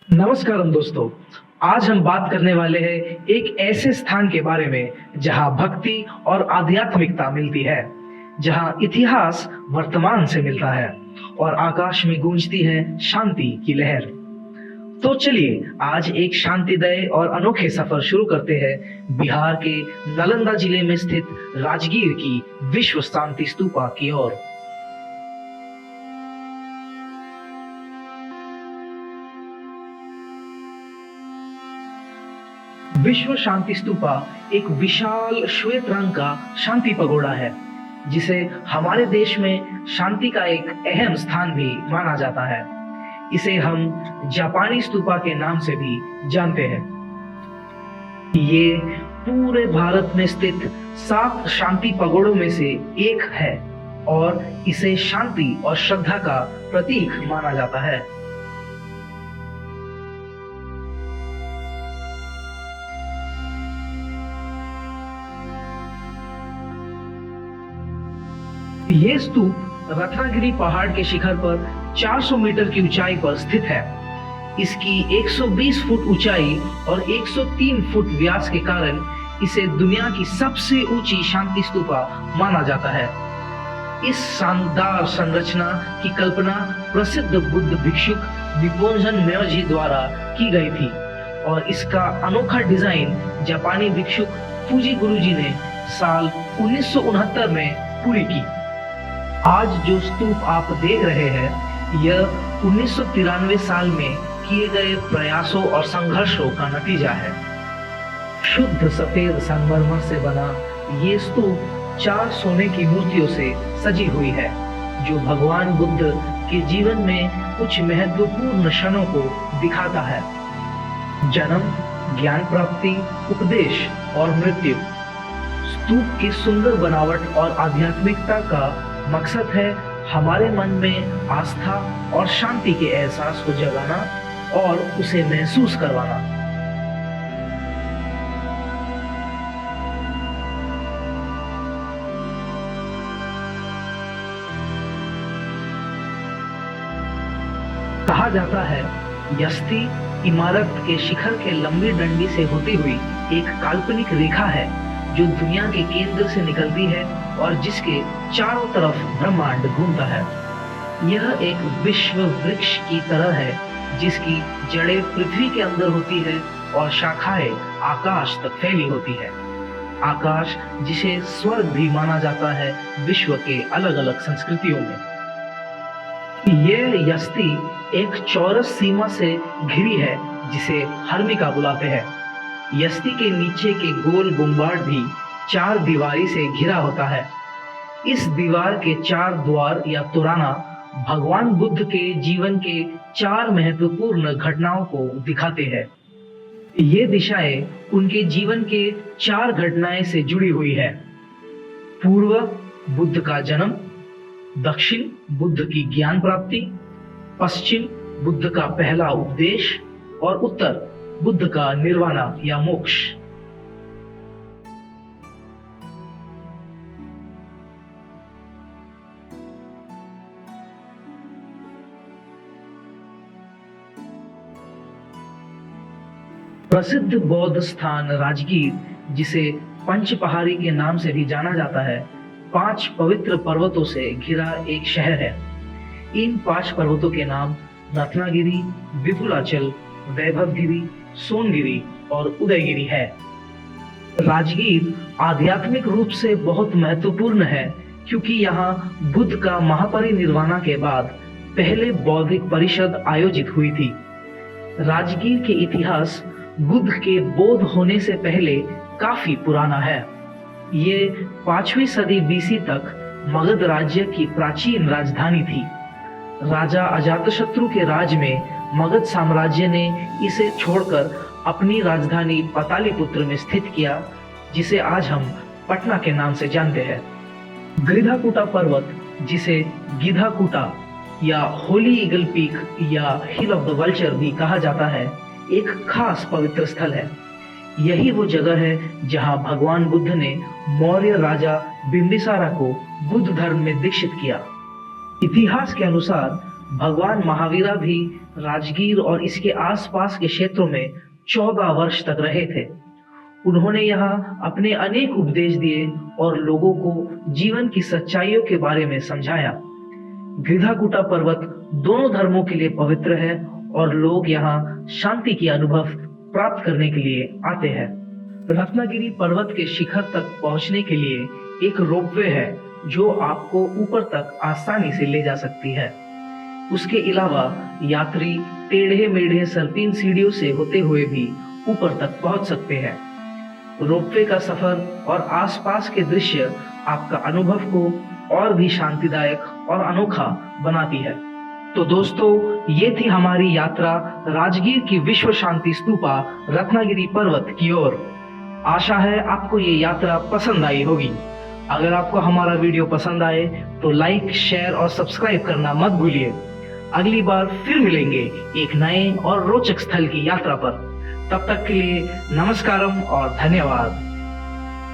नमस्कारम दोस्तों। आज हम बात करने वाले हैं एक ऐसे स्थान के बारे में जहां भक्ति और आध्यात्मिकता मिलती है, जहां इतिहास वर्तमान से मिलता है और आकाश में गूंजती है शांति की लहर। तो चलिए आज एक शांतिदय और अनोखे सफर शुरू करते हैं बिहार के नालंदा जिले में स्थित राजगीर की विश्व शांति स्तूपा की ओर। विश्व शांति स्तूपा एक विशाल श्वेत रंग का शांति पगोड़ा है, जिसे हमारे देश में शांति का एक अहम स्थान भी माना जाता है। इसे हम जापानी स्तूपा के नाम से भी जानते हैं। ये पूरे भारत में स्थित 7 शांति पगोड़ों में से एक है और इसे शांति और श्रद्धा का प्रतीक माना जाता है। ये स्तूप रत्नागिरी पहाड़ के शिखर पर 400 मीटर की ऊंचाई पर स्थित है। इसकी 120 फुट ऊंचाई और 103 फुट व्यास के कारण इसे दुनिया की सबसे ऊंची शांति स्तूपा माना जाता है। इस शानदार संरचना की कल्पना प्रसिद्ध बुद्ध भिक्षुक निप्पोंजन म्योजी द्वारा की गई थी और इसका अनोखा डिजाइन जापानी भिक्षुक फूजी गुरुजी ने साल 1969 में पूरी की। आज जो स्तूप आप देख रहे हैं, यह 1993 साल में किए गए प्रयासों और संघर्षों का नतीजा है। शुद्ध सफेद संगमरमर से बना ये स्तूप 4 सोने की मूर्तियों से सजी हुई है, जो भगवान बुद्ध के जीवन में कुछ महत्वपूर्ण क्षणों को दिखाता है: जन्म, ज्ञान प्राप्ति, उपदेश और मृत्यु। स्तूप की सुंदर बनावट और आध्यात्मिकता का मकसद है हमारे मन में आस्था और शांति के एहसास को जगाना और उसे महसूस करवाना। कहा जाता है, यस्ती इमारत के शिखर के लंबी डंडी से होती हुई एक काल्पनिक रेखा है जो दुनिया के केंद्र से निकलती है और जिसके चारों तरफ ब्रह्मांड घूमता है। यह एक विश्व वृक्ष की तरह है, जिसकी जड़ें पृथ्वी के अंदर होती है और शाखाएं आकाश तक फैली होती है। आकाश, जिसे स्वर्ग भी माना जाता है विश्व के अलग अलग संस्कृतियों में। यह यस्ती एक चौरस सीमा से घिरी है, जिसे हर्मिका बुलाते हैं। यस्ती के नीचे के गोल गुम्बाड भी 4 दीवारी से घिरा होता है। इस दीवार के 4 द्वार या तोराना भगवान बुद्ध के जीवन के 4 महत्वपूर्ण घटनाओं को दिखाते हैं। ये दिशाएं उनके जीवन के 4 घटनाएं से जुड़ी हुई है: पूर्व, बुद्ध का जन्म; दक्षिण, बुद्ध की ज्ञान प्राप्ति; पश्चिम, बुद्ध का पहला उपदेश; और उत्तर, बुद्ध का निर्वाणा या मोक्ष। प्रसिद्ध बौद्ध स्थान राजगीर, जिसे पंच पहाड़ी के नाम से भी जाना जाता है, 5 पवित्र पर्वतों से घिरा एक शहर है। इन 5 पर्वतों के नाम रत्नागिरी, विपुलाचल, वैभवगिरी, सोनगिरी और उदयगिरी है। राजगीर आध्यात्मिक रूप से बहुत महत्वपूर्ण है, क्योंकि यहाँ बुद्ध का महापरिनिर्वाण के बाद पहले बौद्धिक परिषद आयोजित हुई थी। राजगीर के इतिहास बुद्ध के बौद्ध होने से पहले काफी पुराना है। ये 5वीं सदी बीसी तक मगध राज्य की प्राचीन राजधानी थी। राजा अजातशत्रु के राज में मगध साम्राज्य ने इसे छोड़कर अपनी राजधानी पाटलिपुत्र में स्थित किया, जिसे आज हम पटना के नाम से जानते हैं। गृधाकूटा पर्वत, जिसे गिधाकूटा या होली ईगल पीक या हिल ऑफ द वल्चर भी कहा जाता है, एक खास पवित्र स्थल है। यही वो जगह है जहां भगवान बुद्ध ने मौर्य राजा बिंबिसारा को बुद्ध धर्म में दीक्षित किया। इतिहास के अनुसार भगवान महावीरा भी राजगीर और इसके आसपास के क्षेत्रों में 14 वर्ष तक रहे थे। उन्होंने यहाँ अपने अनेक उपदेश दिए और लोगों को जीवन की सच्चाइयों के बारे में समझाया। गिरिधाकुटा पर्वत दोनों धर्मों के लिए पवित्र है और लोग यहाँ शांति की अनुभव प्राप्त करने के लिए आते हैं। रत्नागिरी पर्वत के शिखर तक पहुंचने के लिए एक रोपवे है जो आपको ऊपर तक आसानी से ले जा सकती है। उसके अलावा यात्री टेढ़े मेढ़े सर्पीन सीढ़ियों से होते हुए भी ऊपर तक पहुंच सकते हैं। रोपवे का सफर और आसपास के दृश्य आपका अनुभव को और भी शांतिदायक और अनोखा बनाती है। तो दोस्तों, ये थी हमारी यात्रा राजगीर की विश्व शांति स्तूपा रत्नागिरी पर्वत की ओर। आशा है आपको ये यात्रा पसंद आई होगी। अगर आपको हमारा वीडियो पसंद आए तो लाइक, शेयर और सब्सक्राइब करना मत भूलिए। अगली बार फिर मिलेंगे एक नए और रोचक स्थल की यात्रा पर। तब तक के लिए नमस्कारम और धन्यवाद।